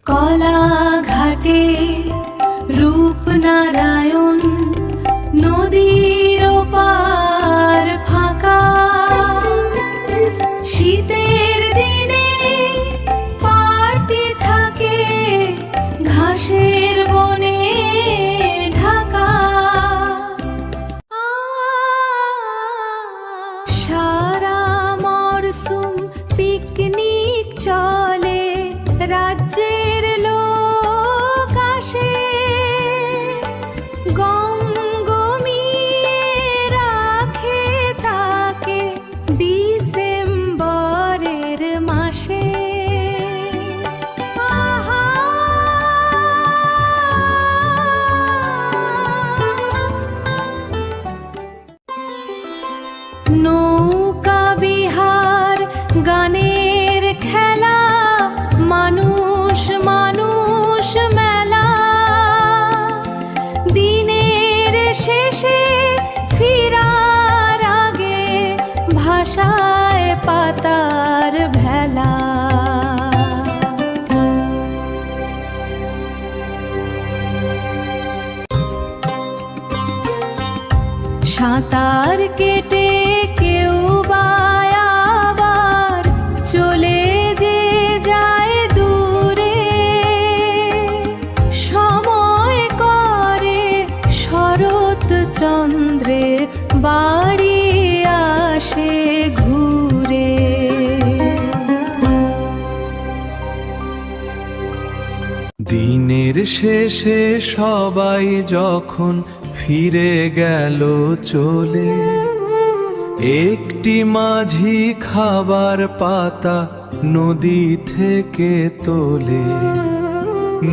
কলাঘাটে রূপনারায়ণ নদীর পার ফাঁকা, শীতের দিনে পার্টি থাকে ঘাসের বনে ঢাকা। সারা মরশুম পিকনিক চলে, রাজ্যের লোক আসে, গম গমিয়ে রাখে তাকে ডিসেম্বরের মাসে। আহা, নৌকা বিহার গানের খেলা, মানুষ মানুষ মেলা, দিনের শেষে ফিরার আগে ভাষায় পাতার ভেলা। সাঁতার কেটে কেউ বা আবার চলে যে যায় দূরে, সময় করে শরৎ চন্দ্রের বাড়ি আসে ঘুরে। দিনের শেষে সবাই যখন ফিরে গেল চলে, একটি মাঝি খাবার পাতা নদী থেকে তোলে,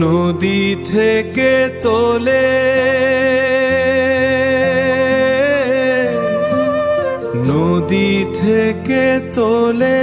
নদী থেকে তোলে, নদী থেকে তোলে।